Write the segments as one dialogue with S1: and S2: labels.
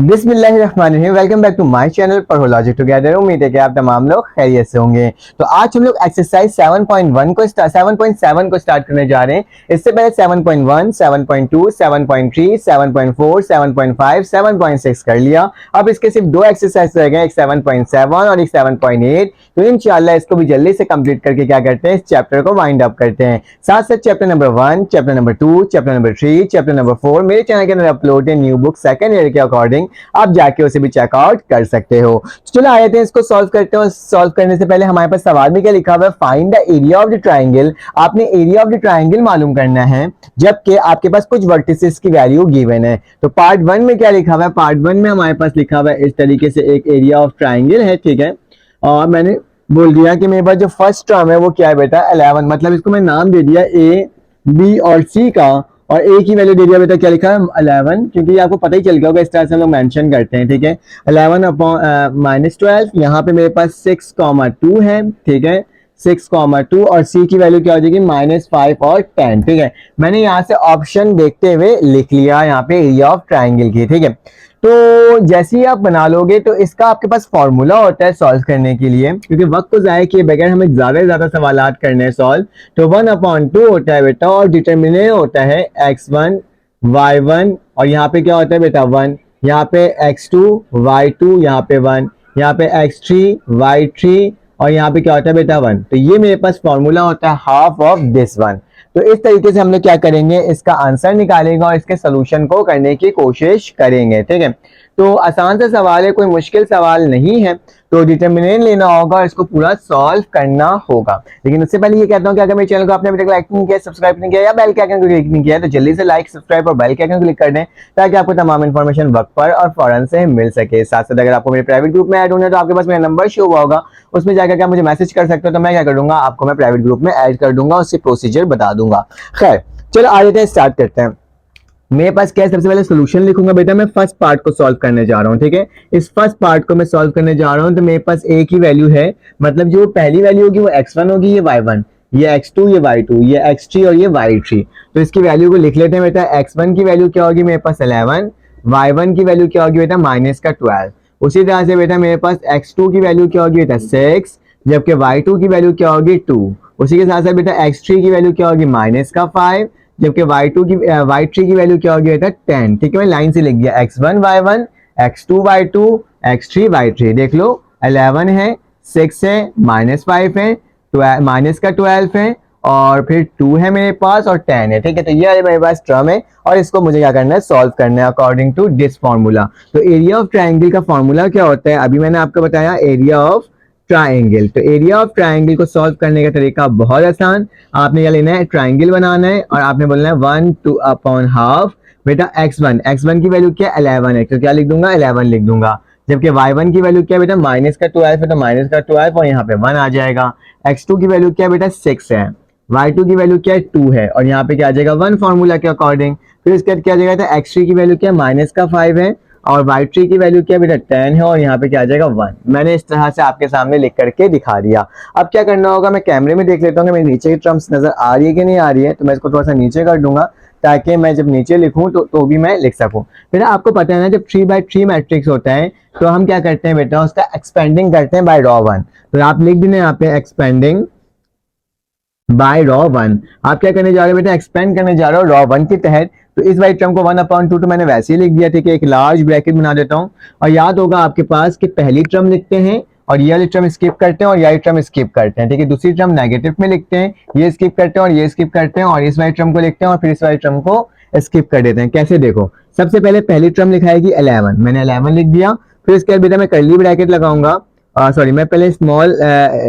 S1: बिस्मिल्लाहिर्रहमानिर्रहीम। Welcome back to my channel Padho logic together. उम्मीद है कि आप तमाम लोग खैरियत से होंगे। तो आज हम लोग एक्सरसाइज 7.7 को स्टार्ट करने जा रहे हैं। इससे पहले 7.1, 7.2, 7.3, 7.4, 7.5, 7.6 कर लिया। अब इसके सिर्फ दो एक्सरसाइज रह गए, एक 7.7 और एक 7.8। तो इंशाल्लाह इसको भी जल्दी से कंप्लीट करके क्या करते हैं, इस चैप्टर को वाइंड अप करते हैं। साथ साथ chapter number 1, chapter number 2, chapter number 3, chapter number 4 मेरे चैनल के अंदर अपलोड है न्यू बुक सेकंड ईयर के अकॉर्डिंग। आप जाके उसे भी चेकआउट कर सकते हो। तो चलो आए थे, इसको सॉल्व करते हैं। सॉल्व करने से पहले हमारे पास सवाल में क्या लिखा हुआ है, find the area of the triangle. आपने एरिया ऑफ द ट्राइंगल मालूम करना है जबकि आपके पास कुछ वर्टिसेस की वैल्यू गिवन है। तो पार्ट 1 में क्या लिखा हुआ है, पार्ट 1 में हमारे पास लिखा हुआ है इस तरीके से एक एरिया ऑफ ट्राइंगल है, ठीक है। और मैंने बोल दिया कि मेरे पास जो फर्स्ट टर्म है वो क्या है बेटा, 11। मतलब इसको मैं नाम दे दिया ए, बी और सी का, और ए की वैल्यू दे दिया बेटा, क्या लिखा है 11, क्योंकि आपको पता ही चल गया होगा, इस तरह से हम लोग मेंशन करते हैं, ठीक है। 11 अपॉन -12, यहाँ पे मेरे पास 6,2 है, ठीक है, 6,2, और सी की वैल्यू क्या हो जाएगी -5 और 10, ठीक है। मैंने यहाँ से ऑप्शन देखते हुए लिख लिया यहाँ पे एरिया ऑफ ट्राइंगल की, ठीक है। तो जैसे ही आप बना लोगे तो इसका आपके पास फॉर्मूला होता है सॉल्व करने के लिए, क्योंकि वक्त को ज़ाया किए बगैर हमें ज़्यादा से ज़्यादा सवालात करने हैं सॉल्व। तो 1/2 होता है बेटा, और डिटर्मिनेंट होता है x1 y1, और यहाँ पे क्या होता है बेटा 1, यहाँ पे x2 y2, यहाँ पे 1, यहाँ पे x3 y3, और यहाँ पे क्या होता है बेटा 1। तो ये मेरे पास फॉर्मूला होता है हाफ ऑफ दिस वन। तो इस तरीके से हम लोग क्या करेंगे, इसका आंसर निकालेंगे और इसके सोल्यूशन को करने की कोशिश करेंगे, ठीक है। तो आसान सा सवाल है, कोई मुश्किल सवाल नहीं है। तो डिटर्मिनेंट लेना होगा और इसको पूरा सॉल्व करना होगा। लेकिन उससे पहले ये कहता हूँ कि अगर मेरे चैनल को आपने अभी तक लाइक नहीं किया, सब्सक्राइब नहीं किया या बेल के आइकन को क्लिक नहीं किया तो जल्दी से लाइक, सब्सक्राइब और बेल के आइकन को क्लिक कर दें, ताकि आपको तमाम इन्फॉर्मेशन वक्त पर और फौरन से मिल सके। साथ साथ अगर आपको मेरे प्राइवेट ग्रुप में ऐड होना है तो आपके पास मेरा नंबर शो हुआ होगा, उसमें जाकर आप मुझे मैसेज कर सकते हो। तो मैं क्या कर दूंगा, आपको मैं प्राइवेट ग्रुप में ऐड कर दूंगा, उससे प्रोसीजर बता दूंगा। खैर चलो आ जाते हैं, स्टार्ट करते हैं। मेरे पास क्या है, सबसे पहले सोल्यूशन लिखूंगा बेटा, मैं फर्स्ट पार्ट को सॉल्व करने जा रहा हूँ, ठीक है। इस फर्स्ट पार्ट को मैं सॉल्व करने जा रहा हूँ। तो मेरे पास ए की वैल्यू है, मतलब जो पहली वैल्यू होगी वो x1 होगी, ये y1, ये x2, ये y2, ये x3 और ये y3। तो इसकी वैल्यू को लिख लेते हैं बेटा। x1 की वैल्यू क्या होगी मेरे पास 11, y1 की वैल्यू क्या होगी बेटा -12। उसी तरह से बेटा मेरे पास x2 की वैल्यू क्या होगी बेटा 6, जबकि y2 की वैल्यू क्या होगी 2। उसी के साथ साथ बेटा x3 की वैल्यू क्या होगी -5, जबकि y3 की वैल्यू क्या होगी बेटा 10, ठीक है। मैं लाइन से लिख दिया x1 y1, x2 y2, x3 y3। देख लो 11 है, 6 है, -5 है, -12 है, और फिर 2 है मेरे पास, और 10 है, ठीक है। तो ये मेरे पास टर्म है और इसको मुझे क्या करना है, सॉल्व करना है अकॉर्डिंग टू दिस फॉर्मूला। तो एरिया ऑफ ट्राइंगल का फॉर्मूला क्या होता है, अभी मैंने आपको बताया एरिया ऑफ ट्राइंगल। तो एरिया ऑफ ट्राइंगल को सॉल्व करने का तरीका बहुत आसान। आपने क्या लेना है, ट्राइंगल बनाना है और आपने बोलना है 1/2 बेटा x1 की वैल्यू क्या 11 है, तो क्या लिख दूंगा 11 लिख दूंगा। जबकि y1 की वैल्यू क्या बेटा -12 है, तो -12 और यहाँ पे 1 आ जाएगा। x2 की वैल्यू क्या बेटा 6 है, y2 की वैल्यू क्या है 2 है, और यहाँ पे क्या आ जाएगा 1 फॉर्मूला के अकॉर्डिंग। फिर इसके बाद क्या आ जाएगा, x3 की वैल्यू क्या -5 है, और y3 की वैल्यू क्या बेटा 10 है, और यहाँ पे क्या आ जाएगा 1। मैंने इस तरह से आपके सामने लिख करके दिखा दिया। अब क्या करना होगा, मैं कैमरे में देख लेता हूँ कि मेरे नीचे की टर्म्स नजर आ रही है कि नहीं आ रही है। तो मैं इसको थोड़ा सा नीचे कर दूंगा ताकि मैं जब नीचे लिखूं तो भी मैं लिख सकूं। बेटा आपको पता है ना, जब 3/3 मैट्रिक्स होता है तो हम क्या करते हैं बेटा, उसका एक्सपेंडिंग करते हैं बाय रॉ 1। तो आप लिख देना यहाँ पे एक्सपेंडिंग बाय रॉ 1। आप क्या करने जा रहे हो बेटा, एक्सपेंड करने जा रहे हो रॉ 1 के तहत। तो इस वाली टर्म को 1/2 तो मैंने वैसे ही लिख दिया, ठीक है। एक लार्ज ब्रैकेट बना देता हूँ, और याद होगा आपके पास कि पहली टर्म लिखते हैं और ये वाली टर्म स्किप करते हैं और ये वाली टर्म स्किप करते हैं, ठीक है। दूसरी टर्म नेगेटिव में लिखते हैं, ये स्किप करते हैं और ये स्किप करते हैं, और इस वाली टर्म को लिखते हैं और फिर इस वाली टर्म को स्किप कर देते हैं। कैसे, देखो सबसे पहले पहली टर्म लिखाएगी 11, मैंने 11 लिख दिया। फिर इसके बाद बेटा मैं कर्ली ब्रैकेट लगाऊंगा, सॉरी मैं पहले स्मॉल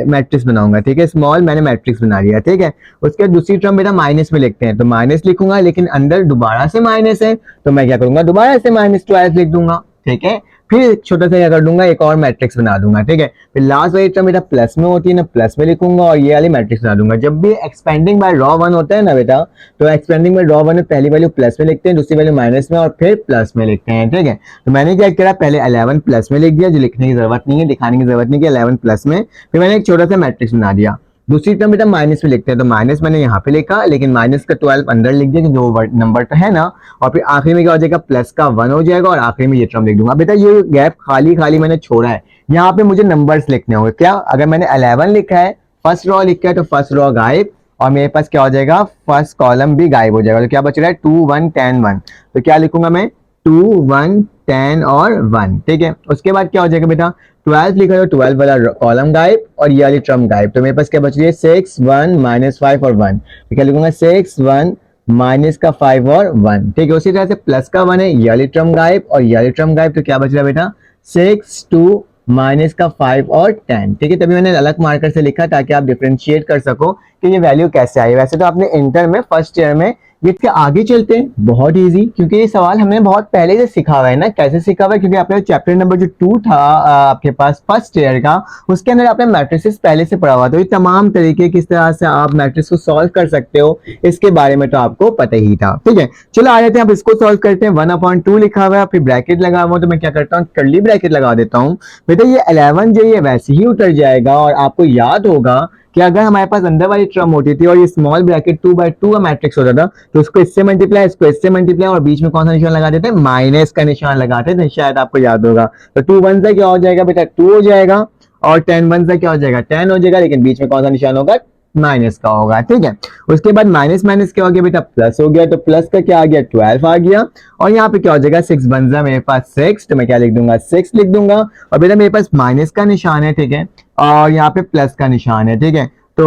S1: मैट्रिक्स बनाऊंगा, ठीक है। स्मॉल मैंने मैट्रिक्स बना लिया, ठीक है। उसके बाद दूसरी टर्म बेटा माइनस में लिखते हैं, तो माइनस लिखूंगा, लेकिन अंदर दोबारा से माइनस है, तो मैं क्या करूंगा दोबारा से -12 लिख दूंगा, ठीक है। फिर छोटा सा क्या कर दूंगा, एक और मैट्रिक्स बना दूंगा, ठीक है। फिर लास्ट वाली टर्म बेटा प्लस में होती है ना, प्लस में लिखूंगा और ये वाली मैट्रिक्स बना दूंगा। जब भी एक्सपेंडिंग बाय रॉ 1 होता है ना बेटा, तो एक्सपेंडिंग बाय रॉ 1 में पहली वैल्यू प्लस में लिखते हैं, दूसरी वैल्यू माइनस में और फिर प्लस में लिखते हैं, ठीक है। तो मैंने क्या किया, पहले 11 प्लस में लिख दिया, जो लिखने की जरूरत नहीं है, दिखाने की जरूरत नहीं है, 11 प्लस में। फिर मैंने एक छोटा सा मैट्रिक्स बना दिया। दूसरी टर्म बेटा माइनस में लिखते हैं, तो माइनस मैंने यहाँ पे लिखा, लेकिन माइनस का 12 अंदर लिख दिया क्योंकि वो नंबर तो है ना। और फिर आखिरी में क्या हो जाएगा, प्लस का 1 हो जाएगा और आखिरी में ये टर्म लिख दूंगा। बेटा ये गैप खाली खाली मैंने छोड़ा है, यहाँ पे मुझे नंबर्स लिखने होंगे। क्या, अगर मैंने 11 लिखा है, फर्स्ट रो लिखा है, तो फर्स्ट रो गायब और मेरे पास क्या हो जाएगा, फर्स्ट कॉलम भी गायब हो जाएगा। तो क्या बच रहा है, 2 1 10 1। तो क्या लिखूंगा मैं, 2 1 10 और 1। ठीक है, उसके बाद क्या हो जाएगा बेटा, 12 लिखा है तो 12 वाला कॉलम गायब और ये वाली टर्म गायब। तो मेरे पास क्या बच रही है, 6 1 -5 और 1। तो क्या लिखूंगा, 6 1 माइनस का 5 और 1। ठीक है, उसी तरह से प्लस का 1 है, ये वाली टर्म गायब और ये वाली टर्म गायब। तो क्या बच रहा है बेटा, 6 2 माइनस का 5 और 10। ठीक है, तभी मैंने अलग मार्कर से लिखा ताकि आप डिफरेंशिएट कर सको कि ये वैल्यू कैसे आई। वैसे तो आपने इंटर में फर्स्ट ईयर में, इसके आगे चलते हैं, बहुत इजी, क्योंकि ये सवाल हमने बहुत पहले से सिखा हुआ है ना। कैसे सिखा हुआ है, क्योंकि आपने चैप्टर नंबर जो 2 था आपके पास फर्स्ट ईयर का, उसके अंदर आपने मैट्रिसेस पहले से पढ़ा हुआ। तो ये तमाम तरीके किस तरह से आप मैट्रिक्स को सॉल्व कर सकते हो, इसके बारे में तो आपको पता ही था। ठीक है, चलो आ जाते हैं, अब इसको सॉल्व करते हैं। 1/2 लिखा हुआ है, फिर ब्रैकेट लगा हुआ, तो मैं क्या करता हूँ, कर्ली ब्रैकेट लगा देता हूँ। बेटा ये 11 जो ये वैसे ही उतर जाएगा और आपको याद होगा कि अगर हमारे पास अंदर वाली टर्म होती थी और ये स्मॉल ब्रैकेट 2/2 का मैट्रिक्स होता था, तो उसको इससे मल्टीप्लाई, इसको इससे मल्टीप्लाई और बीच में कौन सा निशान लगा देते हैं, माइनस का निशान लगाते थे, शायद आपको याद होगा। तो 2 1 से क्या हो जाएगा बेटा, 2 हो जाएगा और 10 1 से क्या हो जाएगा, 10 हो जाएगा, लेकिन बीच में कौन सा निशान होगा, माइनस का होगा। ठीक है, उसके बाद माइनस माइनस क्या हो गया बेटा, प्लस हो गया। तो प्लस का क्या आ गया, 12 आ गया और यहाँ पे क्या हो जाएगा, 6 बन जा मेरे पास 6, तो मैं क्या लिख दूंगा, 6 लिख दूंगा। और बेटा मेरे पास माइनस का निशान है, ठीक है, और यहाँ पे प्लस का निशान है। ठीक है, तो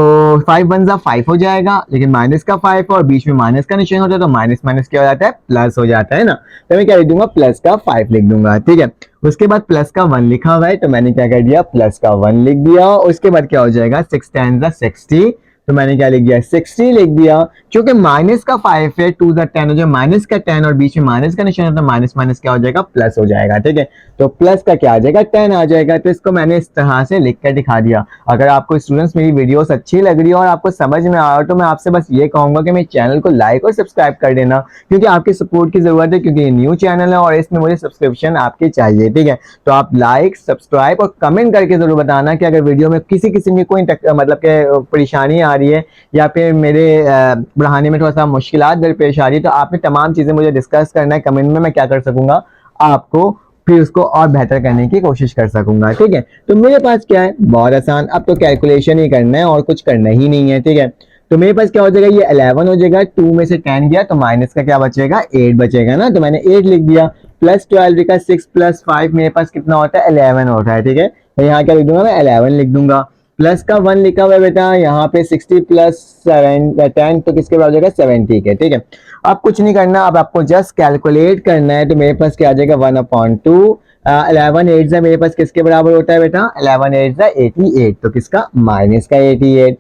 S1: 5 1 जा 5 हो जाएगा, लेकिन माइनस का 5 और बीच में माइनस का निशान होता है, तो माइनस माइनस क्या हो जाता है, प्लस हो जाता है ना। तो मैं क्या लिख दूंगा, प्लस का 5 लिख दूंगा। ठीक है, उसके बाद प्लस का 1 लिखा हुआ है, तो मैंने क्या कर दिया, प्लस का 1 लिख दिया। उसके बाद क्या हो जाएगा, 6 10 जा 60, तो मैंने क्या लिख दिया, 60 लिख दिया। क्योंकि माइनस का 5 है, 2 जा 10 हो जाए, माइनस का 10 और बीच में माइनस का निशान होता है, माइनस माइनस क्या हो जाएगा, प्लस हो जाएगा। ठीक है, तो प्लस का क्या आ जाएगा, 10 आ जाएगा। तो इसको मैंने इस तरह से लिख कर दिखा दिया। अगर आपको स्टूडेंट्स मेरी वीडियोस अच्छी लग रही है और आपको समझ में आ रहा तो मैं आपसे बस ये कहूंगा कि मेरे चैनल को लाइक और सब्सक्राइब कर देना, क्योंकि आपकी सपोर्ट की जरूरत है, क्योंकि ये न्यू चैनल है और इसमें मुझे सब्सक्रिप्शन आपकी चाहिए। ठीक है, तो आप लाइक सब्सक्राइब और कमेंट करके जरूर बताना कि अगर वीडियो में किसी किस्म की कोई मतलब के परेशानी आ रही है या फिर मेरे पढ़ाने में थोड़ा सा मुश्किलात दरपेश आ रही है, तो आपने तमाम चीजें मुझे डिस्कस करना है कमेंट में। मैं क्या कर सकूंगा, आपको फिर उसको और बेहतर करने की कोशिश कर सकूंगा। ठीक है, तो मेरे पास क्या है, बहुत आसान, अब तो कैलकुलेशन ही करना है और कुछ करना ही नहीं है। ठीक है, तो मेरे पास क्या हो जाएगा, ये 11 हो जाएगा, 2 में से 10 गया तो माइनस का क्या बचेगा, 8 बचेगा ना। तो मैंने 8 लिख दिया। प्लस 12 का 6 प्लस 5 मेरे पास कितना होता है, 11 होता है। ठीक है, तो यहाँ क्या लिख दूंगा, मैं 11 लिख दूंगा। प्लस का 1 लिखा हुआ है बेटा, यहाँ पे 60 प्लस 10 तो किसके बराबर हो जाएगा, 70 के। ठीक है, अब कुछ नहीं करना, अब आपको जस्ट कैलकुलेट करना है। तो मेरे पास क्या आ जाएगा, 1/2। 11 8 जा मेरे पास किसके बराबर होता है बेटा, 11 8 जा 88, तो किसका, माइनस का 88।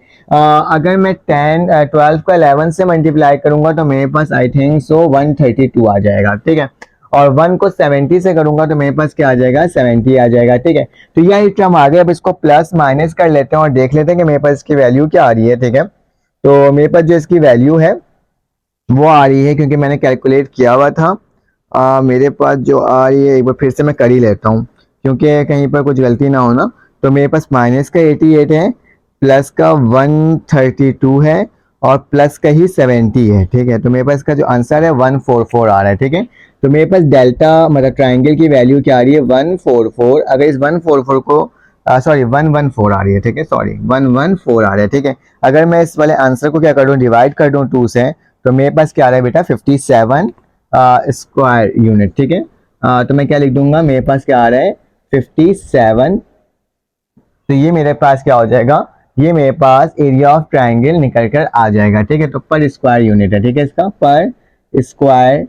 S1: अगर मैं 12 को 11 से मल्टीप्लाई करूंगा तो मेरे पास आई थिंक सो 132 आ जाएगा। ठीक है, और 1 को 70 से करूंगा तो मेरे पास क्या आ जाएगा, 70 आ जाएगा। ठीक है, तो यह टर्म आ गया। अब इसको प्लस माइनस कर लेते हैं और देख लेते हैं कि मेरे पास इसकी वैल्यू क्या आ रही है। ठीक है, तो मेरे पास जो इसकी वैल्यू है वो आ रही है, क्योंकि मैंने कैलकुलेट किया हुआ था। मेरे पास जो आ रही है, एक बार फिर से मैं कर ही लेता हूँ क्योंकि कहीं पर कुछ गलती ना हो ना। तो मेरे पास माइनस का 88 है, प्लस का 132 है और प्लस का ही 70 है। ठीक है, तो मेरे पास इसका जो आंसर है 144 आ रहा है। ठीक है, तो मेरे पास डेल्टा मतलब ट्राइंगल की वैल्यू क्या आ रही है, 144। अगर इस 144 को सॉरी 114 आ रही है। ठीक है, सॉरी 114 आ रहा है। ठीक है, अगर मैं इस वाले आंसर को क्या कर दूं, डिवाइड कर दूं 2 से, तो मेरे पास क्या आ रहा है बेटा, 57 स्क्वायर यूनिट। ठीक है, तो मैं क्या लिख दूंगा, मेरे पास क्या आ रहा है, 57। तो ये मेरे पास क्या हो जाएगा, ये मेरे पास एरिया ऑफ ट्राइंगल निकल कर आ जाएगा। ठीक है, तो पर स्क्वायर यूनिट है। ठीक है, इसका पर स्क्वायर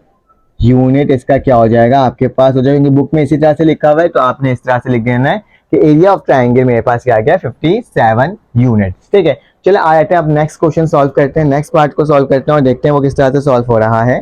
S1: यूनिट इसका क्या हो जाएगा, आपके पास हो जाएगा। बुक में इसी तरह से लिखा हुआ है, तो आपने इस तरह से लिख देना है कि एरिया ऑफ ट्राइंगल मेरे पास क्या आ गया, 57 यूनिट्स। ठीक है, चलो आ जाते हैं, अब नेक्स्ट क्वेश्चन सॉल्व करते हैं, नेक्स्ट पार्ट को सॉल्व करते हैं और देखते हैं वो किस तरह से सॉल्व हो रहा है।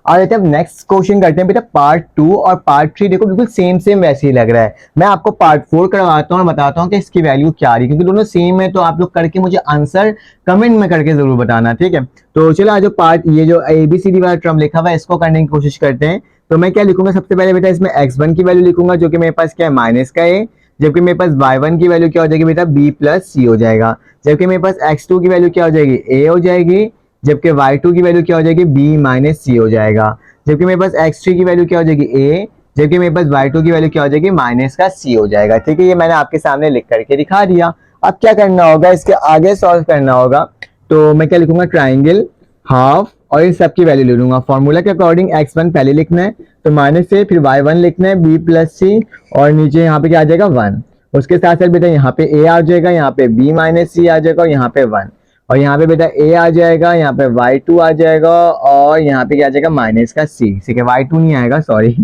S1: और अब नेक्स्ट क्वेश्चन करते हैं बेटा, पार्ट 2 और पार्ट 3 देखो बिल्कुल सेम सेम वैसे ही लग रहा है। मैं आपको पार्ट 4 करवाता हूँ और बताता हूँ कि इसकी वैल्यू क्या आ रही है, क्योंकि दोनों सेम है। तो आप लोग करके मुझे आंसर कमेंट में करके जरूर बताना। ठीक है, तो चलो आज जो पार्ट ये जो ABCD वाला टर्म लिखा हुआ है इसको करने की कोशिश करते हैं। तो मैं क्या लिखूंगा, सबसे पहले बेटा इसमें x1 की वैल्यू लिखूंगा, जो कि मेरे पास क्या है, माइनस का है, जबकि मेरे पास y1 की वैल्यू क्या हो जाएगी बेटा b प्लस सी हो जाएगा, जबकि मेरे पास x2 की वैल्यू क्या हो जाएगी a हो जाएगी, जबकि y2 की वैल्यू क्या हो जाएगी b माइनस सी हो जाएगा, जबकि मेरे पास x3 की वैल्यू क्या हो जाएगी a, जबकि मेरे पास y2 की वैल्यू क्या हो जाएगी माइनस का c हो जाएगा। ठीक है, ये मैंने आपके सामने लिख करके दिखा दिया। अब क्या करना होगा, इसके आगे सॉल्व करना होगा। तो मैं क्या लिखूंगा, ट्राइंगल हाफ और इन सब की वैल्यू ले लूंगा। फॉर्मूला के अकॉर्डिंग x1 पहले लिखना है, तो माइनस से फिर y1 लिखना है b प्लस सी, और नीचे यहाँ पे क्या आ जाएगा 1। उसके साथ साथ बेटा यहाँ पे a आ जाएगा, यहाँ पे b माइनस सी आ जाएगा, और यहाँ पे 1, और यहाँ पे बेटा a आ जाएगा, यहाँ पे y2 आ जाएगा, और यहाँ पे क्या आ जाएगा माइनस का c। ठीक है, y2 नहीं आएगा, सॉरी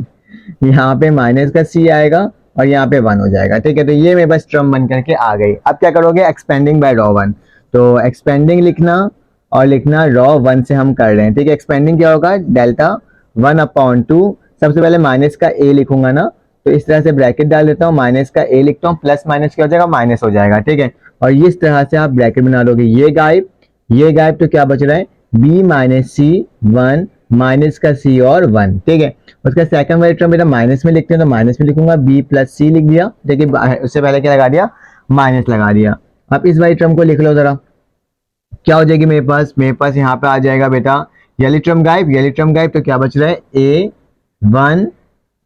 S1: यहाँ पे माइनस का c आएगा, और यहाँ पे 1 हो जाएगा। ठीक है, तो ये मेरे पास टर्म बन करके आ गई। अब क्या करोगे, एक्सपेंडिंग बाय रॉ 1, तो एक्सपेंडिंग लिखना और लिखना रॉ 1 से हम कर रहे हैं। ठीक है, एक्सपेंडिंग क्या होगा, डेल्टा 1/2, सबसे पहले माइनस का a लिखूंगा ना, तो इस तरह से ब्रैकेट डाल देता हूँ, माइनस का a लिखता हूँ, प्लस माइनस क्या हो जाएगा, माइनस हो जाएगा। ठीक है, और इस तरह से आप ब्रैकेट बना लोगे, ये गायब, ये गायब, तो क्या बच रहा है b माइनस सी 1 माइनस का c और 1। ठीक है, उसका सेकंड वाली टर्म बेटा माइनस में लिखते हैं, तो माइनस में लिखूंगा b प्लस सी लिख दिया। देखिए उससे पहले क्या लगा दिया, माइनस लगा दिया। अब इस वाली टर्म को लिख लो जरा, क्या हो जाएगी मेरे पास यहाँ पे आ जाएगा बेटा ये टर्म गायब, ये टर्म गायब, तो क्या बच रहा है a 1,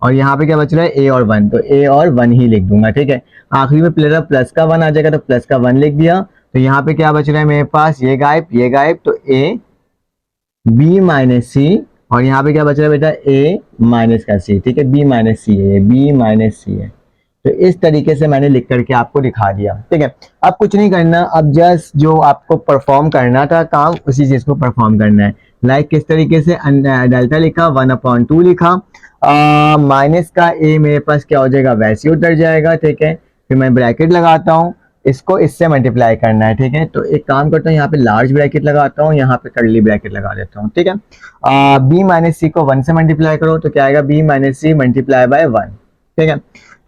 S1: और यहाँ पे क्या बच रहा है a और 1, तो a और 1 ही लिख दूंगा। ठीक है, आखिरी में प्लस का 1 आ जाएगा, तो प्लस का 1 लिख दिया। तो यहाँ पे क्या बच रहा है मेरे पास, ये गायब, तो a b माइनस सी, और यहाँ पे क्या बच रहा है बेटा a माइनस का c। ठीक है, b माइनस सी है, b माइनस सी है। तो इस तरीके से मैंने लिख करके आपको दिखा दिया। ठीक है, अब कुछ नहीं करना, अब जस्ट जो आपको परफॉर्म करना था काम, उसी चीज को परफॉर्म करना है। लाइक किस तरीके से, डेल्टा लिखा, 1/2 लिखा, माइनस का a मेरे पास क्या हो जाएगा, वैसे ही उतर जाएगा। ठीक है, फिर मैं ब्रैकेट लगाता हूँ, इसको इससे मल्टीप्लाई करना है। ठीक है, तो एक काम करता हूँ, यहाँ पे लार्ज ब्रैकेट लगाता हूँ, यहाँ पे कर्ली ब्रैकेट लगा देता हूँ। ठीक है, b माइनस सी को 1 से मल्टीप्लाई करो, तो क्या आएगा, b minus C multiply by 1। ठीक है,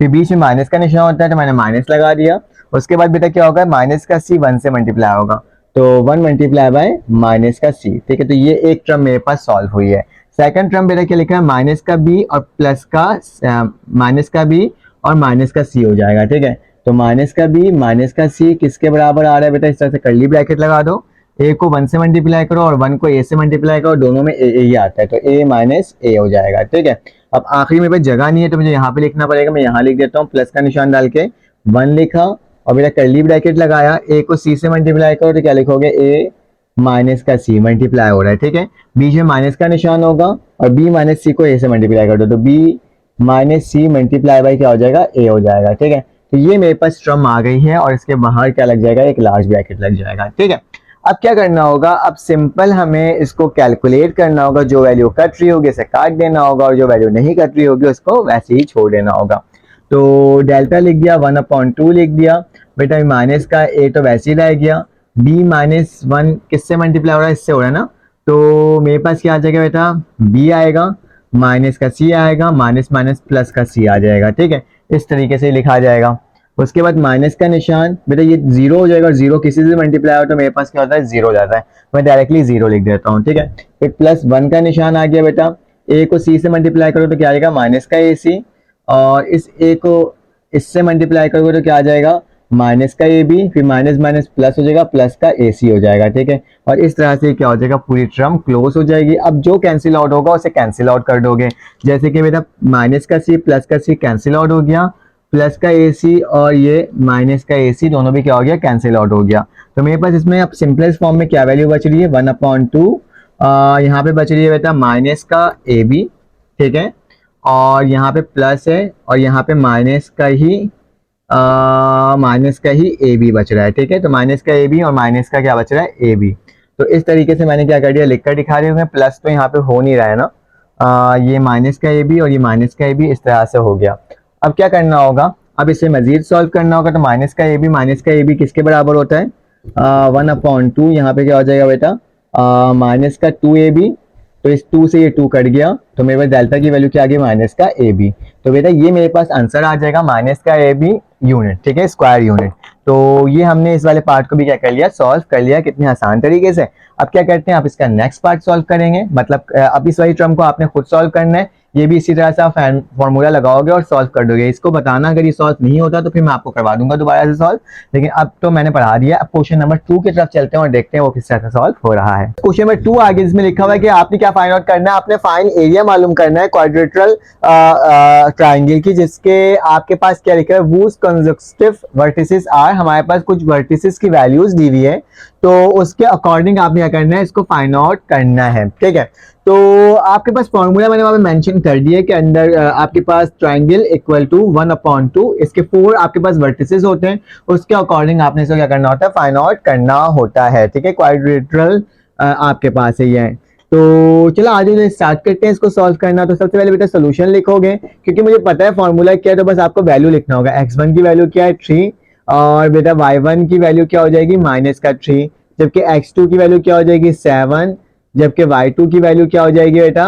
S1: फिर बीच में माइनस का निशान होता है, तो मैंने माइनस लगा दिया। उसके बाद बेटा क्या होगा, माइनस का c 1 से मल्टीप्लाई होगा, तो 1 मल्टीप्लाई बाय माइनस का c। ठीक है, तो ये एक टर्म मेरे पास सॉल्व हुई है। सेकंड टर्म बेटा क्या लिखा है, माइनस का b और प्लस का माइनस का b और माइनस का c हो जाएगा। ठीक है, तो माइनस का b माइनस का c किसके बराबर आ रहा है बेटा, इस तरह से कर्ली ब्रैकेट लगा दो, a को 1 से मल्टीप्लाई करो और 1 को a से मल्टीप्लाई करो, दोनों में a ही आता है, तो a माइनस a हो जाएगा। ठीक है, अब आखिरी में जगह नहीं है, तो मुझे यहाँ पे लिखना पड़ेगा, मैं यहाँ लिख देता हूँ, प्लस का निशान डाल के 1 लिखा, और मेरा कर्ली ब्रैकेट लगाया, a को c से मल्टीप्लाई करो, तो क्या लिखोगे, a माइनस का c मल्टीप्लाई हो रहा है। ठीक है, बीच में माइनस का निशान होगा, और b माइनस सी को a से मल्टीप्लाई कर दो, तो b minus C multiply by क्या हो जाएगा, a हो जाएगा। ठीक है, तो ये मेरे पास टर्म आ गई है, और इसके बाहर क्या लग जाएगा, एक लार्ज ब्रैकेट लग जाएगा। ठीक है, अब क्या करना होगा, अब सिंपल हमें इसको कैलकुलेट करना होगा, जो वैल्यू कट रही होगी उसे काट देना होगा, और जो वैल्यू नहीं कट रही होगी उसको वैसे ही छोड़ देना होगा। तो डेल्टा लिख दिया, 1/2 लिख दिया बेटा, माइनस का a तो वैसे ही रह गया, b माइनस 1 किससे मल्टीप्लाई हो रहा है, इससे हो रहा है ना, तो मेरे पास क्या आ जाएगा बेटा, b आएगा, माइनस का c आएगा, माइनस माइनस प्लस का c आ जाएगा। ठीक है, इस तरीके से लिखा जाएगा। उसके बाद माइनस का निशान बेटा ये जीरो हो जाएगा, और जीरो किसी से मल्टीप्लाई हो तो मेरे पास क्या होता है, जीरो हो जाता है, मैं डायरेक्टली जीरो लिख देता हूँ। ठीक है, फिर प्लस 1 का निशान आ गया बेटा, a को c से मल्टीप्लाई करो तो क्या आएगा, माइनस का ac, और इस a को इससे मल्टीप्लाई करोगे तो क्या आ जाएगा, माइनस का ab, फिर माइनस माइनस प्लस हो जाएगा, प्लस का ac हो जाएगा। ठीक है, और इस तरह से क्या हो जाएगा, पूरी टर्म क्लोज हो जाएगी। अब जो कैंसिल आउट होगा उसे कैंसिल आउट कर दोगे, जैसे कि बेटा माइनस का c प्लस का c कैंसिल आउट हो गया, प्लस का AC और ये माइनस का AC दोनों भी क्या हो गया, कैंसिल आउट हो गया। तो मेरे पास इसमें अब सिंपलेस्ट फॉर्म में क्या वैल्यू बच रही है, 1/2, यहाँ पे बच रही है बेटा माइनस का AB। ठीक है, और यहाँ पे प्लस है, और यहाँ पे माइनस का ही AB बच रहा है। ठीक है, तो माइनस का AB और माइनस का क्या बच रहा है, AB। तो इस तरीके से मैंने क्या कर दिया, लिख कर दिखा रही हूँ, प्लस तो यहाँ पे हो नहीं रहा है ना, ये माइनस का AB और ये माइनस का AB इस तरह से हो गया। अब क्या करना होगा, अब इसे मजीद सॉल्व करना होगा, तो माइनस का ए बी किसके बराबर होता है, 1/2, यहाँ पे क्या हो जाएगा बेटा, माइनस का 2ab, तो इस 2 से ये 2 कट गया, तो मेरे पास डेल्टा की वैल्यू क्या आ गई, माइनस का ए बी। तो बेटा ये मेरे पास आंसर आ जाएगा माइनस का ए बी यूनिट। ठीक है, स्क्वायर यूनिट। तो ये हमने इस वाले पार्ट को भी क्या कर लिया, सॉल्व कर लिया, कितने आसान तरीके से। अब क्या करते हैं, आप इसका नेक्स्ट पार्ट सॉल्व करेंगे, मतलब अब इस वाली टर्म को आपने खुद सॉल्व करना है, ये भी इसी तरह से आप फॉर्मूला लगाओगे और सॉल्व कर दोगे। इसको बताना अगर ये सॉल्व नहीं होता तो फिर मैं आपको करवा दूंगा दोबारा से सॉल्व, लेकिन अब तो मैंने पढ़ा दिया। अब क्वेश्चन नंबर 2 की तरफ चलते हैं और देखते हैं वो किस तरह से सॉल्व हो रहा है। क्वेश्चन नंबर 2 आगे इसमें लिखा हुआ है कि आपने क्या फाइंड आउट करना है, आपने फाइन एरिया मालूम करना है क्वाड्रिलेटरल ट्राइंगल की, जिसके आपके पास क्या लिखा है, वूज कंसेक्यूटिव वर्टिसेस आर, हमारे पास कुछ वर्टिसेस की वैल्यूज दी हुई है, तो उसके अकॉर्डिंग आपने क्या करना है, इसको फाइंड आउट करना है। ठीक है, तो आपके पास फॉर्मूला मैंने वहां पे मेंशन कर दिया कि अंदर आपके पास ट्राइंगल इक्वल टू 1/2, इसके 4 आपके पास वर्टिसेस होते हैं, उसके अकॉर्डिंग आपने इसको क्या करना होता है, फाइंड आउट करना होता है। ठीक है, क्वाड्रिलेटरल आपके पास ही है। तो चलो आगे स्टार्ट करते हैं इसको सॉल्व करना। तो सबसे पहले बेटा सोल्यूशन लिखोगे, क्योंकि मुझे पता है फॉर्मूला क्या है, तो बस आपको वैल्यू लिखना होगा। x1 की वैल्यू क्या है 3, और बेटा y1 की वैल्यू क्या हो जाएगी -3, जबकि x2 की वैल्यू क्या हो जाएगी 7, जबकि y2 की वैल्यू क्या हो जाएगी बेटा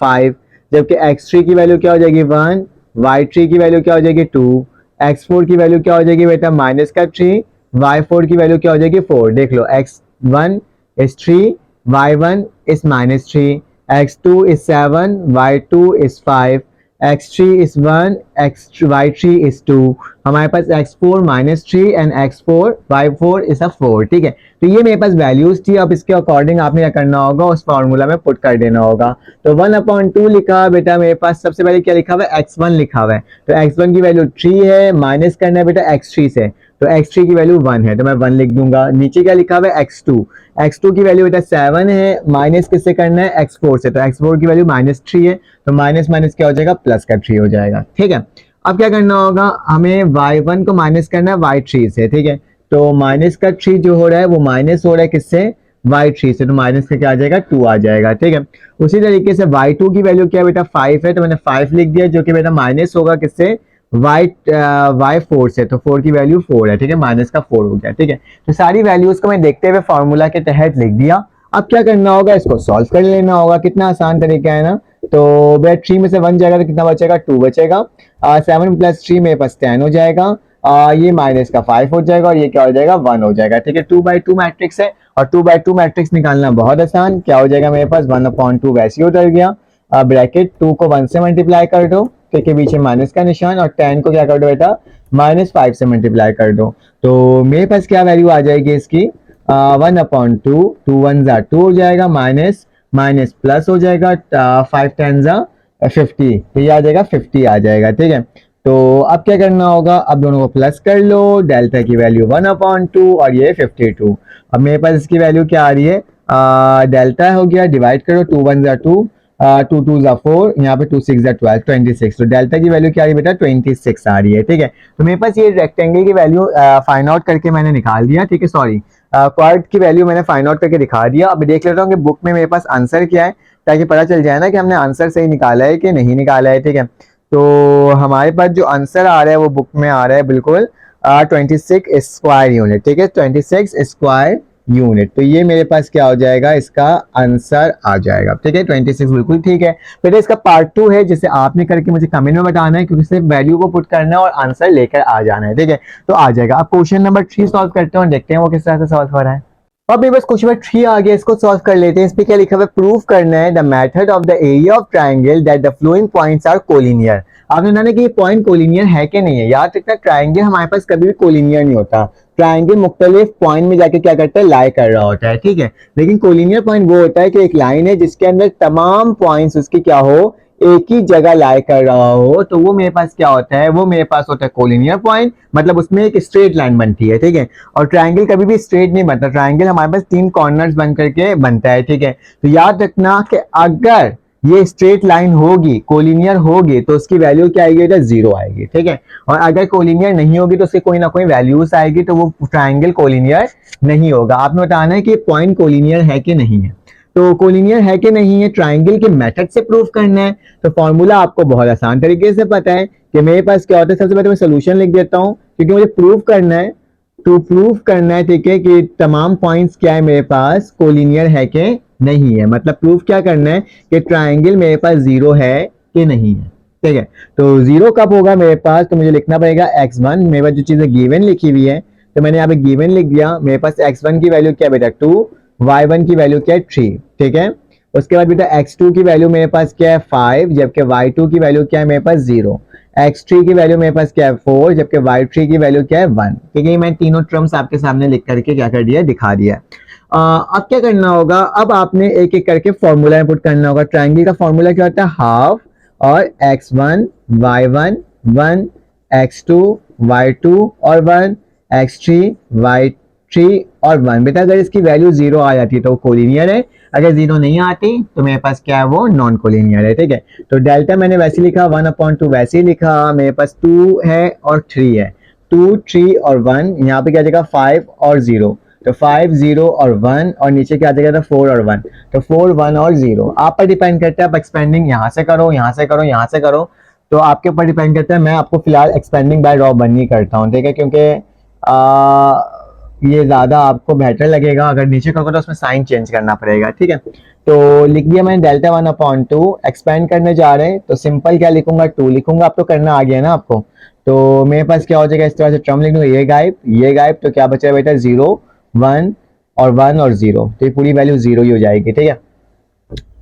S1: 5, जबकि x3 की वैल्यू क्या हो जाएगी 1, y3 की वैल्यू क्या हो जाएगी 2, x4 की वैल्यू क्या हो जाएगी बेटा -3, y4 की वैल्यू क्या हो जाएगी 4। देख लो x1 is 3, y1 is -3, x2 is 7, y2 is 5, x3 is 1, y3 is 2, हमारे पास x4 -3 and x4 y4 is a 4। ठीक है, तो ये मेरे पास वैल्यूज थी। अब इसके अकॉर्डिंग आपने क्या करना होगा, उस फॉर्मूला में पुट कर देना होगा। तो 1/2 लिखा बेटा, मेरे पास सबसे पहले क्या लिखा हुआ है, x1 लिखा हुआ है, तो x1 की वैल्यू 3 है, माइनस करना है बेटा x3 से, तो x3 की वैल्यू 1 है, तो मैं 1 लिख दूंगा। नीचे क्या लिखा हुआ है x2 की वैल्यू बेटा 7 है, माइनस किससे करना है, x4 से, तो x4 की वैल्यू -3 है, तो माइनस माइनस क्या हो जाएगा, प्लस का 3 हो जाएगा। ठीक है, अब क्या करना होगा, हमें y1 को माइनस करना है y3 से। ठीक है, तो माइनस का 3 जो हो रहा है वो माइनस हो रहा है किससे, y3 से, तो माइनस का क्या आ जाएगा 2 आ जाएगा। ठीक है, उसी तरीके से y2 की वैल्यू क्या बेटा 5 है, तो मैंने 5 लिख दिया, जो कि बेटा माइनस होगा किससे, y4 से, तो 4 की वैल्यू 4 है। ठीक है, माइनस का 4 हो गया। ठीक है, तो सारी वैल्यूज को मैं देखते हुए फॉर्मूला के तहत लिख दिया। अब क्या करना होगा, इसको सॉल्व कर लेना होगा। कितना आसान तरीका है ना। तो बेटा 3 में से 1 जाएगा तो कितना बचेगा, 2 बचेगा। 7 + 3 मेरे पास 10 हो जाएगा। ये माइनस का 5 हो जाएगा, और ये क्या हो जाएगा 1 हो जाएगा। ठीक है, 2/2 मैट्रिक्स है, और 2/2 मैट्रिक्स निकालना बहुत आसान। क्या हो जाएगा मेरे पास 1/2 वैसे ही उतर गया। ब्रैकेट 2 को 1 से मल्टीप्लाई कर दो, क्योंकि पीछे माइनस का निशान, और 10 को क्या कर दो बेटा -5 से मल्टीप्लाई कर दो। तो मेरे पास क्या वैल्यू आ जाएगी इसकी, 1/2, 2 1 2 हो जाएगा, माइनस माइनस प्लस हो जाएगा, 5 10 50, तो ये आ जाएगा 50 आ जाएगा। ठीक है, तो अब क्या करना होगा, अब दोनों को प्लस कर लो, डेल्टा की वैल्यू 1/2 और ये 52। अब मेरे पास इसकी वैल्यू क्या आ रही है, डेल्टा हो गया, डिवाइड करो, 2 1 2, 2 2 4, यहाँ पे 2 6 12, 26, तो डेल्टा की वैल्यू क्या आ रही है बेटा 26 आ रही है। ठीक है, तो मेरे पास ये रेक्टेंगल की वैल्यू फाइंड आउट करके मैंने निकाल दिया। ठीक है, सॉरी क्वाड की वैल्यू मैंने फाइंड आउट करके दिखा दिया। अब देख लेता हूँ कि बुक में मेरे पास आंसर क्या है, ताकि पता चल जाए ना कि हमने आंसर सही निकाला है कि नहीं निकाला है। ठीक है, तो हमारे पास जो आंसर आ रहा है वो बुक में आ रहा है बिल्कुल 26 स्क्वायर यूनिट। ठीक है, 26 स्क्वायर यूनिट, तो ये मेरे पास क्या हो जाएगा, इसका आंसर आ जाएगा। ठीक है, 26 बिल्कुल ठीक है। फिर इसका पार्ट 2 है, जिसे आपने करके मुझे कमेंट में बताना है, क्योंकि सिर्फ वैल्यू को पुट करना है और आंसर लेकर आ जाना है। ठीक है, तो आ जाएगा। अब क्वेश्चन नंबर 3 सॉल्व करते हैं और देखते हैं वो किस तरह से सॉल्व हो रहा है। अब मेरे पास क्वेश्चन नंबर 3 आ गया, इसको सॉल्व कर लेते हैं। इस पे क्या लिखा हुआ है, प्रूव करना है the method of the area of triangle that the following points are collinear. आपने जाना कि ये पॉइंट कोलिनियर है कि नहीं है। याद रखना, ट्राइंगल हमारे पास कभी भी कोलिनियर नहीं होता। ट्राइंगल मुख्तलिफ पॉइंट में जाके क्या करता है, लाई कर रहा होता है। ठीक है, लेकिन कोलिनियर पॉइंट वो होता है कि एक लाइन है जिसके अंदर तमाम पॉइंट्स उसकी क्या हो, एक ही जगह लाई कर रहा हो, तो वो मेरे पास क्या होता है, वो मेरे पास होता है कोलिनियर पॉइंट। मतलब उसमें एक स्ट्रेट लाइन बनती है। ठीक है, और ट्राइंगल कभी भी स्ट्रेट नहीं बनता। ट्राइंगल हमारे पास 3 कॉर्नर्स बन करके बनता है। ठीक है, तो याद रखना कि अगर ये स्ट्रेट लाइन होगी, कोलिनियर होगी, तो उसकी वैल्यू क्या आएगी, 0 आएगी। ठीक है, और अगर कोलिनियर नहीं होगी तो उसकी कोई ना कोई वैल्यूज आएगी, तो वो ट्राइंगल कोलिनियर नहीं होगा। आपने बताना है कि पॉइंट कोलिनियर है कि नहीं है। तो कोलिनियर है कि नहीं है, ट्राइंगल के मेथड से प्रूव करना है। तो फॉर्मूला आपको बहुत आसान तरीके से पता है कि मेरे पास क्या होता है। सबसे पहले मैं सोल्यूशन लिख देता हूं, क्योंकि मुझे प्रूव करना है, टू प्रूव करना है। ठीक है, कि तमाम पॉइंट्स क्या है मेरे पास, कोलिनियर है कि नहीं है। मतलब प्रूफ क्या करना है कि ट्राइंगल मेरे पास 0 है कि नहीं है। ठीक है, तो 0 कब होगा मेरे पास, तो मुझे लिखना पड़ेगा x1। मेरे पास जो चीजें गिवन लिखी हुई है, तो मैंने यहाँ पे गिवन लिख दिया। मेरे पास x1 की वैल्यू क्या है बेटा 2, y1 की वैल्यू क्या है 3। ठीक है, उसके बाद बेटा x2 की वैल्यू मेरे पास क्या है 5, जबकि y2 की वैल्यू क्या है मेरे पास 0, x3 की वैल्यू मेरे पास क्या है 4, जबकि y3 की वैल्यू क्या है 1। ठीक है, मैं तीनों टर्म्स आपके सामने लिख करके क्या कर दिया, दिखा दिया है। अब क्या करना होगा, अब आपने एक एक करके फॉर्मूला पुट करना होगा। ट्रायंगल का फॉर्मूला क्या होता है, हाफ और x1 y1 1, x2 y2 और 1, x3 y3 और 1। बेटा अगर इसकी वैल्यू 0 आ जाती है तो वो कोलिनियर है, अगर 0 नहीं आती तो मेरे पास क्या है, वो नॉन कोलिनियर है। ठीक है, तो डेल्टा मैंने वैसे लिखा 1/2 वैसे ही लिखा, मेरे पास 2 है और 3 है, 2 3 और 1, यहाँ पे क्या जाएगा 5 और 0, तो 5 0 और 1, और नीचे क्या आ जाएगा 4 और 1, तो 4 1 और 0। आप पर डिपेंड करता है, आप एक्सपेंडिंग यहाँ से करो, यहाँ से करो, यहाँ से करो, तो आपके ऊपर डिपेंड करता है। मैं आपको फिलहाल एक्सपेंडिंग बाय रॉ बन ही करता हूँ। ठीक है, क्योंकि ये ज्यादा आपको बेहतर लगेगा। अगर नीचे करोगे तो उसमें साइन चेंज करना पड़ेगा। ठीक है, तो लिख दिया मैंने डेल्टा 1/2, एक्सपेंड करने जा रहे हैं तो सिंपल क्या लिखूंगा, 2 लिखूंगा। अब तो करना आ गया ना आपको, तो मेरे पास क्या हो जाएगा, इस तरह से टर्म लिख दूंगा, ये गायब, ये गायब, तो क्या बचा बेटा 0 1 और 1 और 0, तो ये पूरी वैल्यू 0 ही हो जाएगी। ठीक है,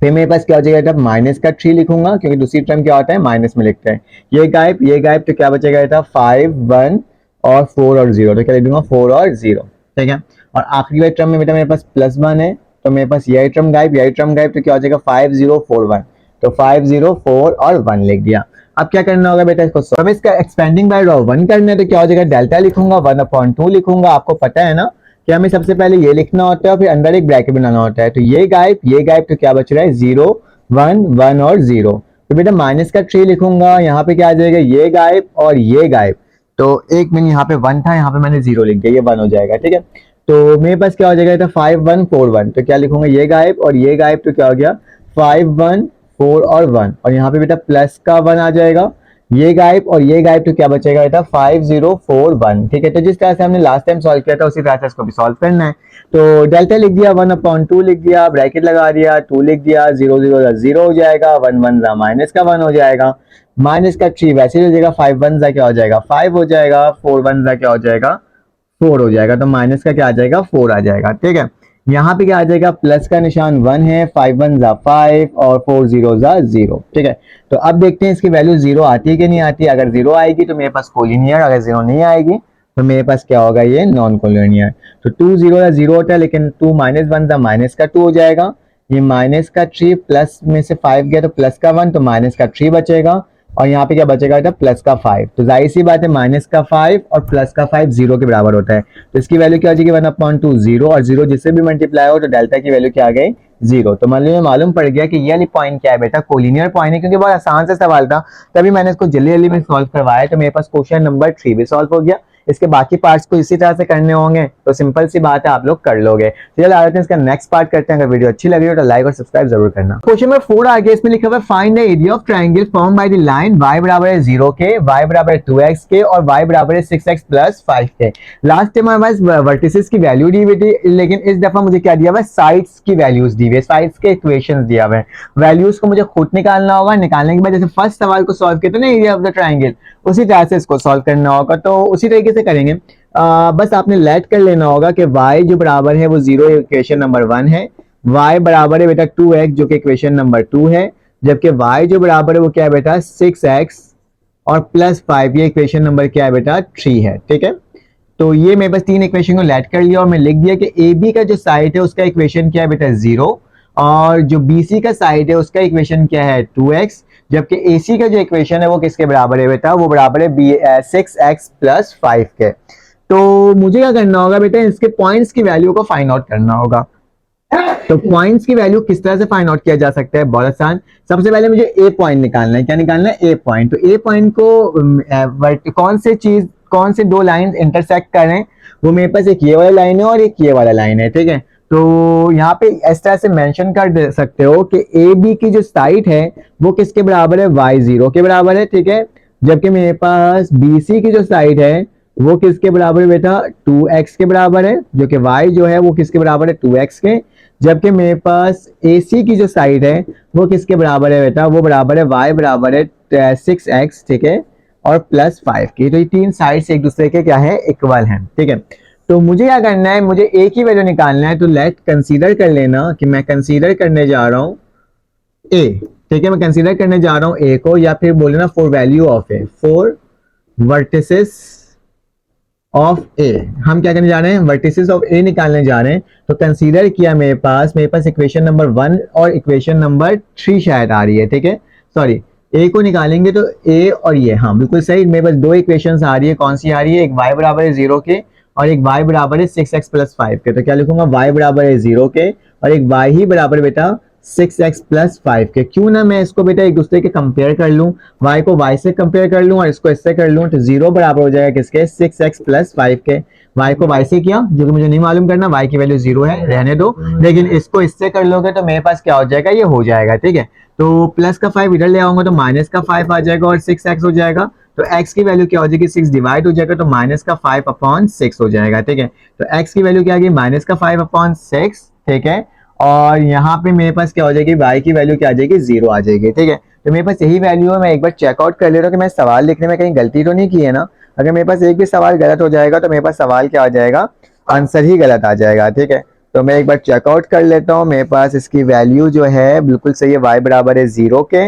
S1: फिर मेरे पास क्या हो जाएगा, जब माइनस का 3 लिखूंगा, क्योंकि दूसरी टर्म क्या होता है माइनस में लिखते हैं, ये गायब, ये गायब, तो क्या बचेगा बेटा 5 1 और 4 और 0, तो क्या लिख दूंगा 4 और 0। ठीक है, और आखिरी वाली टर्म में बेटा मेरे पास +1 है, तो मेरे पास यही टर्म गायब, यही टर्म गायब, तो क्या हो जाएगा 5 0 4 1, तो 5 0 4 और 1 लिख दिया। अब क्या करना होगा बेटा, इसको अब इसका एक्सपेंडिंग बाय रॉ 1 करना है, तो क्या हो जाएगा, डेल्टा लिखूंगा 1/2 लिखूंगा। आपको पता है ना कि हमें सबसे पहले ये लिखना होता है और फिर अंदर एक ब्रैकेट बनाना होता है, तो ये गायब, ये गायब, तो क्या बच रहा है 0 1 1 और 0। तो बेटा माइनस का 3 लिखूंगा, यहाँ पे क्या आ जाएगा, ये गायब और ये गायब, तो एक मिनट, यहाँ पे 1 था, यहाँ पे मैंने 0 लिख दिया, ये 1 हो जाएगा। ठीक है, तो मेरे पास क्या हो जाएगा 5 1 4 1, तो क्या लिखूंगा, ये गायब और ये गायब, तो क्या हो गया 5 1 4 और 1, और यहाँ पे बेटा प्लस का 1 आ जाएगा, ये गायब और ये गायब, तो क्या बचेगा बेटा 5 0 4 1। ठीक है, तो जिस तरह से हमने लास्ट टाइम सॉल्व किया था उसी तरह से इसको भी सॉल्व करना है। तो डेल्टा लिख दिया 1/2 लिख दिया, ब्रैकेट लगा दिया, 2 लिख दिया, 0 0 0 हो जाएगा, 1 1 माइनस का 1 हो जाएगा, माइनस का 3 वैसे हो जाएगा, 5 1 क्या हो जाएगा 5 हो जाएगा, 4 1 क्या हो जाएगा 4 हो जाएगा, तो माइनस का क्या आ जाएगा 4 आ जाएगा। ठीक है, यहाँ पे क्या आ जाएगा, प्लस का निशान 1 है, 5 1 5 और 4 0 0। ठीक है, तो अब देखते हैं इसकी वैल्यू 0 आती है कि नहीं आती है। अगर 0 आएगी तो मेरे पास कोलिनियर, अगर 0 नहीं आएगी तो मेरे पास क्या होगा, ये नॉन कोलिनियर। तो 2 0 0 होता है, लेकिन 2 -1 माइनस का 2 हो जाएगा, ये माइनस का 3 प्लस में से 5 गया तो प्लस का 1, तो माइनस का 3 बचेगा, और यहाँ पे क्या बचेगा बेटा प्लस का 5, तो जाहिर सी बात है माइनस का 5 और प्लस का 5 0 के बराबर होता है, तो इसकी वैल्यू क्या हो जाएगी 1/2 0, और 0 जिससे भी मल्टीप्लाई हो तो डेल्टा की वैल्यू क्या आ गई 0। तो मान लीजिए मालूम पड़ गया कि ये वाली पॉइंट क्या है बेटा, कोलिनियर पॉइंट है, क्योंकि बहुत आसान से सवाल था, तभी मैंने इसको जल्दी जल्दी में सॉल्व करवाया, तो मेरे पास क्वेश्चन नंबर 3 भी सॉल्व हो गया। इसके बाकी पार्ट्स को इसी तरह से करने होंगे, तो सिंपल सी बात है, आप लोग कर लोगे। चलिए आ जाते हैं इसका नेक्स्ट पार्ट करते हैं। अगर वीडियो अच्छी लगी हो तो लाइक और सब्सक्राइब जरूर करना। क्वेश्चन नंबर 4 आ गया, इसमें लिखा हुआ है find the area of triangle form by the line y बराबर है 0 के, y बराबर है 2x के और y बराबर है 6x + 5 के। लास्ट टाइम हमारे पास वर्टिसेस की वैल्यू दी हुई थी, लेकिन इस दफा मुझे क्या दिया हुआ है, साइड्स की वैल्यूज दी हुई है, साइड्स के इक्वेशंस दिया हुआ है, वैल्यूज को मुझे खुद निकालना होगा। निकालने के बाद जैसे फर्स्ट सवाल को सॉल्व किया था ना एरिया ऑफ द ट्रायंगल, उसी तरह से इसको सॉल्व करना होगा, तो उसी तरीके से करेंगे। बस आपने लेट कर लेना होगा कि y जो बराबर है वो 0 इक्वेशन नंबर 1 है, y बराबर है बेटा 2x जो कि इक्वेशन नंबर 2 है, जबकि y जो बराबर है वो क्या है बेटा 6x और +5, ये इक्वेशन नंबर क्या है बेटा 3 है। ठीक है, तो ये मेरे पास 3 इक्वेशन को लेट कर लिया और मैं लिख दिया कि AB का जो साइड है उसका इक्वेशन क्या है बेटा 0, और जो BC का साइड है उसका इक्वेशन क्या है 2x, जबकि AC का जो इक्वेशन है वो किसके बराबर है बेटा, वो बराबर है 6x + 5 के। तो मुझे क्या करना होगा बेटा, इसके पॉइंट्स की वैल्यू को फाइंड आउट करना होगा। तो पॉइंट्स की वैल्यू किस तरह से फाइंड आउट किया जा सकता है, बहुत आसान। सबसे पहले मुझे ए पॉइंट निकालना है, क्या निकालना है ए पॉइंट। तो ए पॉइंट को कौन से दो लाइन इंटरसेक्ट कर रहे हैं, वो मेरे पास एक ये वाला लाइन है और एक ये वाला लाइन है। ठीक है, तो यहाँ पे इस तरह से मेंशन कर दे सकते हो कि ए बी की जो साइड है वो किसके बराबर है, y0 के बराबर है। ठीक है, जबकि मेरे पास BC की जो साइड है वो किसके बराबर है बेटा 2x के बराबर है, जो कि y जो है वो किसके बराबर है 2x के, जबकि मेरे पास AC की जो साइड है वो किसके बराबर है बेटा, वो बराबर है y बराबर है 6x। ठीक है, और +5 की, तो ये तीन साइड्स एक दूसरे के क्या है इक्वल हैं। ठीक है, तो मुझे क्या करना है, मुझे ए की वैल्यू निकालना है। तो लेट कंसीडर कर लेना कि मैं कंसीडर करने जा रहा हूँ ए, ठीक है, मैं कंसीडर करने जा रहा हूँ ए को, या फिर बोले ना for value of A, for vertices of A. हम क्या करने जा रहे हैं, वर्टिसेस ऑफ ए निकालने जा रहे हैं। तो कंसीडर किया मेरे पास इक्वेशन नंबर 1 और इक्वेशन नंबर 3 शायद आ रही है, ठीक है, सॉरी, ए को निकालेंगे तो ए और ये, हाँ बिल्कुल सही, मेरे पास दो इक्वेशंस आ रही है। कौन सी आ रही है, एक y बराबर है 0 के और एक y बराबर है 6x प्लस 5 के। तो क्या लिखूंगा, y बराबर है 0 के और एक y ही बराबर बेटा 6x प्लस 5 के। क्यों ना मैं इसको बेटा एक दूसरे के कंपेयर कर लूं, y को y से कंपेयर कर लूं और इसको इससे कर लूं, तो 0 बराबर हो जाएगा किसके, 6x प्लस 5 के। y को y से किया, जो कि मुझे नहीं मालूम करना, y की वैल्यू 0 है, रहने दो, लेकिन इसको इससे कर लोगे तो मेरे पास क्या हो जाएगा, ये हो जाएगा, ठीक है। तो प्लस का 5 इधर ले आऊंगा तो माइनस का 5 आ जाएगा और 6x हो जाएगा। तो x की वैल्यू क्या हो जाएगी, 6 डिवाइड हो जाएगा तो माइनस का 5 अपॉन 6 हो जाएगा, ठीक है। तो x की वैल्यू क्या आ गई, माइनस का 5 अपॉन 6, ठीक है। और यहाँ पे मेरे पास क्या हो जाएगी, y की वैल्यू क्या आ जाएगी, 0 आ जाएगी, ठीक है। तो मेरे पास यही वैल्यू है। मैं एक बार चेकआउट कर ले रहा हूँ कि मैं सवाल लिखने में कहीं गलती तो नहीं की है ना। अगर मेरे पास एक भी सवाल गलत हो जाएगा तो मेरे पास सवाल क्या आ जाएगा, आंसर ही गलत आ जाएगा, ठीक है। तो मैं एक बार चेकआउट कर लेता हूँ। मेरे पास इसकी वैल्यू जो है बिल्कुल सही है, y बराबर है 0 के।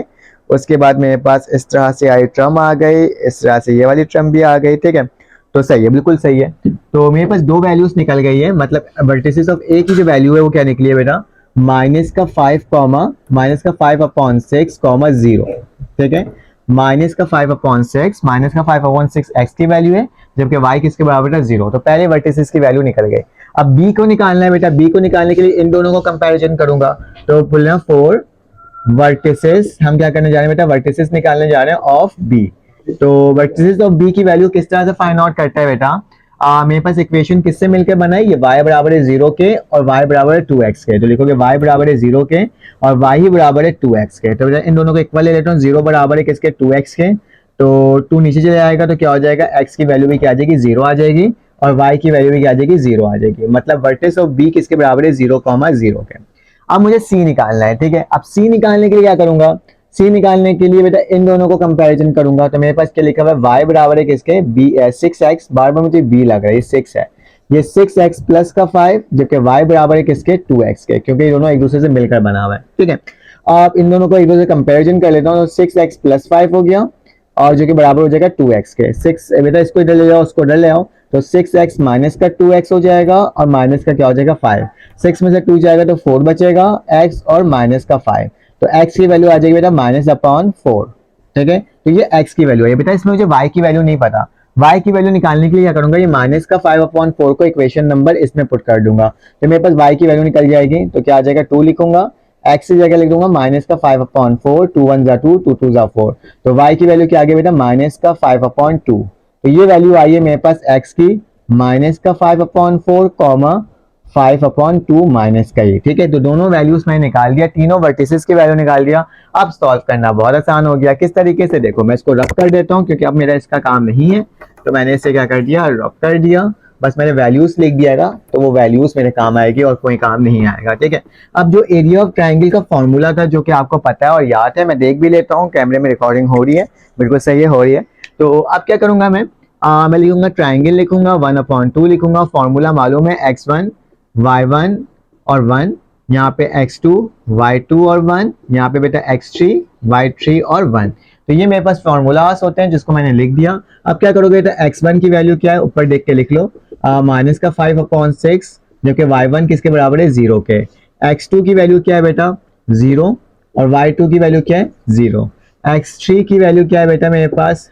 S1: उसके बाद मेरे पास इस तरह से आई ट्रम आ गई, इस तरह से ये वाली ट्रम भी आ गई, ठीक है। तो सही है, बिल्कुल सही है। तो मेरे पास दो वैल्यूज निकल गई है, मतलब वर्टिसेस ऑफ ए की जो वैल्यू है वो क्या निकली है बेटा, माइनस का 5 कॉमा माइनस का 5 अपॉन 6 कॉमा 0, ठीक है। माइनस का 5 अपॉन 6 माइनस का 5 अपॉन 6 एक्स की वैल्यू है, जबकि वाई किसके बराबर है, 0। तो पहले वर्टिसेस की वैल्यू निकल गई। अब बी को निकालना है बेटा, बी को निकालने के लिए इन दोनों को कंपैरिजन करूंगा। तो बोलना फोर वर्टिसेस, हम क्या करने जा रहे हैं बेटा, वर्टिसेस निकालने जा रहे हैं ऑफ बी। तो वर्टिसेस ऑफ बी की वैल्यू किस तरह से फाइंड आउट करता है बेटा, मेरे पास इक्वेशन किससे मिलकर बना है, ये y बराबर है 0 के और y बराबर है 2x के। तो लिखोगे y बराबर है 0 के और y ही बराबर है 2x के। तो बेटा इन दोनों को इक्वल ले लेता हूँ, 0 बराबर है किसके, 2x के। तो 2 नीचे चले जाएगा तो क्या हो जाएगा, x की वैल्यू भी क्या आ जाएगी, 0 आ जाएगी और y की वैल्यू भी क्या आ जाएगी, 0 आ जाएगी। मतलब वर्टेक्स ऑफ b किसके बराबर है, 0,0 के। अब मुझे c निकालना है, ठीक है। अब c निकालने के लिए क्या करूंगा, c निकालने के लिए बेटा इन दोनों को कंपैरिजन करूंगा। तो मेरे पास क्या लिखा हुआ है, y बराबर है किसके, b 6x, बार बार मुझे b लग रहा है, ये 6 है, ये 6x प्लस का 5, जबकि y बराबर है किसके, 2x के, क्योंकि ये दोनों एक दूसरे से मिलकर बना हुआ है, ठीक है। अब इन दोनों को एक दूसरे से कंपैरिजन कर लेता हूँ। तो 6x प्लस 5 हो गया और जो कि बराबर हो जाएगा 2x के। 6 बेटा इसको इधर ले जाओ, उसको इधर ले आओ, तो 6x माइनस का 2x हो जाएगा और माइनस का क्या हो जाएगा 5। 6 में से 2 जाएगा तो 4 बचेगा, x और माइनस का 5। तो x की वैल्यू आ जाएगी बेटा माइनस अपॉन 4, ठीक है। तो ये x की वैल्यू है बेटा, इसमें मुझे y की वैल्यू नहीं पता। y की वैल्यू निकालने के लिए क्या करूंगा, ये माइनस का 5 अपॉन 4 को इक्वेशन नंबर इसमें पुट कर दूंगा। तो मेरे पास y की वैल्यू निकल जाएगी, तो क्या आ जाएगा, 2 लिखूंगा, x की जगह लिख दूंगा माइनस का 5 अपॉन 4, 2 1 जा 2, 2 2 जा 4। तो y की वैल्यू क्या आ गई बेटा, माइनस का 5 अपॉन 2। तो ये वैल्यू आई है मेरे पास x की, माइनस का 5 अपॉन 4 कॉमा 5 अपॉन 2 माइनस का ये, ठीक है। तो दोनों वैल्यूज मैंने निकाल दिया, तीनों वर्टिसेस की वैल्यू निकाल दिया। अब सॉल्व करना बहुत आसान हो गया। किस तरीके से, देखो मैं इसको रफ कर देता हूँ क्योंकि अब मेरा इसका काम नहीं है, तो मैंने इसे क्या कर दिया, रफ कर दिया। बस मैंने वैल्यूज लिख दिया तो वो वैल्यूज मेरे काम आएगी और कोई काम नहीं आएगा, ठीक है। अब जो एरिया ऑफ ट्राइंगल का फॉर्मूला था, जो कि आपको पता है और याद है, मैं देख भी लेता हूँ, कैमरे में रिकॉर्डिंग हो रही है, बिल्कुल सही है, हो रही है। तो अब क्या करूंगा मैं लिखूंगा ट्राइंगल, लिखूंगा 1/2 लिखूंगा, फॉर्मूला मालूम है x1 y1 और 1, यहाँ पे x2 y2 और 1, यहाँ पे बेटा x3 y3 और 1। तो ये मेरे पास फॉर्मूलास होते हैं जिसको मैंने लिख दिया। अब क्या करोगे बेटा, x1 की वैल्यू क्या है, ऊपर देख के लिख लो, माइनस का 5 अपॉन 6, जबकि y1 किसके बराबर है, 0 के। x2 की वैल्यू क्या है बेटा, 0 और y2 की वैल्यू क्या है, 0। x3 की वैल्यू क्या है बेटा, मेरे पास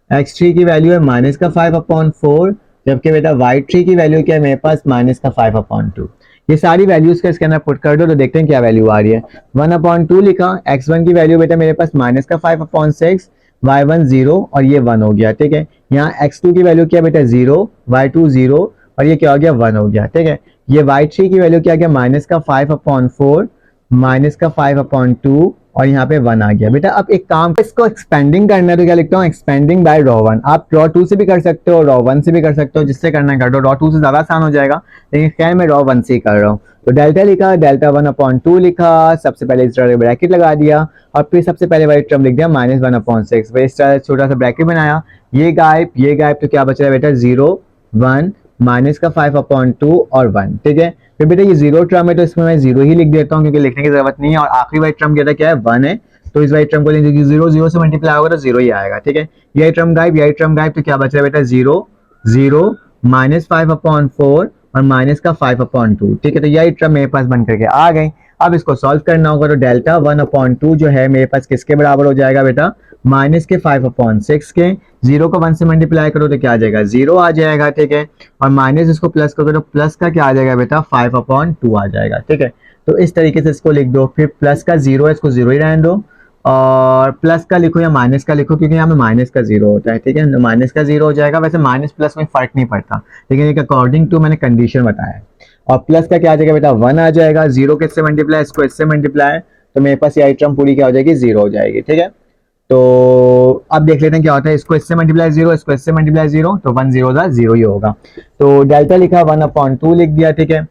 S1: x3 की वैल्यू है माइनस का 5 अपॉन 4, जबकि बेटा y3 की वैल्यू क्या है मेरे पास, माइनस का 5 अपॉन 2। ये सारी वैल्यूज का इसके अंदर पुट कर दो तो देखते हैं क्या वैल्यू आ रही है। 1/2 लिखा, x1 की वैल्यू बेटा मेरे पास माइनस का 5 अपॉन 6, y1 0 और ये 1 हो गया, ठीक है। यहाँ x2 की वैल्यू क्या बेटा, 0, y2 0 और ये क्या हो गया, 1 हो गया, ठीक है। ये y3 की वैल्यू क्या गया, माइनस का 5 अपॉन 4, माइनस का 5 अपॉन 2 और यहाँ पे 1 आ गया। बेटा अब एक काम, इसको एक्सपेंडिंग करना है तो क्या लिखता हूँ, एक्सपेंडिंग बाय रॉ 1। आप रॉ 2 से भी कर सकते हो, रॉ 1 से भी कर सकते हो, जिससे करना है कर दो। रॉ 2 से ज्यादा आसान हो जाएगा, लेकिन खैर मैं रॉ 1 से ही कर रहा हूँ। तो डेल्टा लिखा, डेल्टा 1/2 लिखा, सबसे पहले इस तरह ब्रैकेट लगा दिया और फिर सबसे पहले वाली टर्म लिख दिया माइनस 1/6। इस तरह छोटा सा ब्रैकेट बनाया, ये गायब, तो क्या बच रहा है बेटा, 0 1 माइनस का 5/2 और 1, ठीक है। फिर बेटा ये जीरो टर्म है तो इसमें मैं जीरो ही लिख देता हूँ क्योंकि लिखने की जरूरत नहीं है, और आखिरी वाली टर्म क्या है 1 है, तो इस वाली टर्म को जीरो जीरो से मल्टीप्लाई होगा तो जीरो ही आएगा, ठीक है। यही टर्म गायब, यही टर्म गायब, तो क्या बच रहा है बेटा जीरो जीरो माइनस 5/4 और माइनस का 5/2, ठीक है। तो यही टर्म मेरे पास बन करके आ गई। अब इसको सॉल्व करना होगा तो डेल्टा 1/2 जो है मेरे पास किसके बराबर हो जाएगा बेटा, माइनस के 5/6 के। जीरो को 1 से मल्टीप्लाई करो तो क्या आ जाएगा, जीरो आ जाएगा, ठीक है। और माइनस इसको प्लस करोगे तो प्लस का क्या आ जाएगा बेटा, 5/2 आ जाएगा, ठीक है। तो इस तरीके से इसको लिख दो। फिर प्लस का जीरो है, इसको जीरो ही रहने दो, और प्लस का लिखो या माइनस का लिखो, क्योंकि यहाँ पे माइनस का जीरो होता है, ठीक है। तो माइनस का जीरो हो जाएगा। वैसे माइनस प्लस में फर्क नहीं पड़ता, लेकिन एक अकॉर्डिंग टू मैंने कंडीशन बताया है। और प्लस का क्या आ जाएगा बेटा, 1 आ जाएगा। जीरो किससे मल्टीप्लाई, इसको इससे मल्टीप्लाई, तो मेरे पास ये टर्म पूरी क्या हो जाएगी, जीरो हो जाएगी, ठीक है। तो अब देख लेते हैं क्या होता है। इसको इससे मल्टीप्लाई जीरो, इसको इससे मल्टीप्लाई जीरो, तो 1 जीरो था जीरो ही होगा। तो डेल्टा लिखा 1/2 लिख दिया, ठीक है।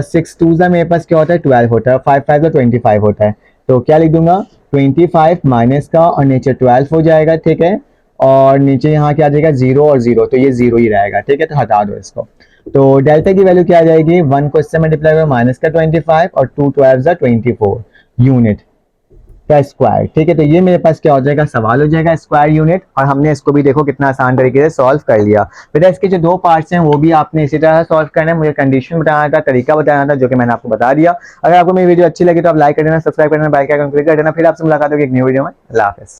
S1: 6 2 मेरे पास क्या होता है 12 होता है, 5 5 25 होता है। तो क्या लिख दूंगा 25 माइनस का और नीचे 12 हो जाएगा, ठीक है। और नीचे यहाँ क्या आ जाएगा जीरो और जीरो, तो ये जीरो ही रहेगा, ठीक है। तो हटा दो इसको। तो डेल्टा की वैल्यू क्या आ जाएगी, 1 को इससे मल्टीप्लाई होगा माइनस का 25 और 2 12 24 यूनिट का स्क्वायर, ठीक है। तो ये मेरे पास क्या हो जाएगा, सवाल हो जाएगा स्क्वायर यूनिट। और हमने इसको भी देखो कितना आसान तरीके से सॉल्व कर लिया। बेटा इसके जो दो पार्ट्स हैं वो भी आपने इसी तरह सॉल्व करना है। मुझे कंडीशन बताना था, तरीका बताना था, जो कि मैंने आपको बता दिया। अगर आपको मेरी वीडियो अच्छी लगी तो आप लाइक कर देना, सब्सक्राइब करना, बेल का आइकन क्लिक कर देना। फिर आपसे मुलाकात होगी एक न्यू वीडियो में। अल्लाह हाफिज़।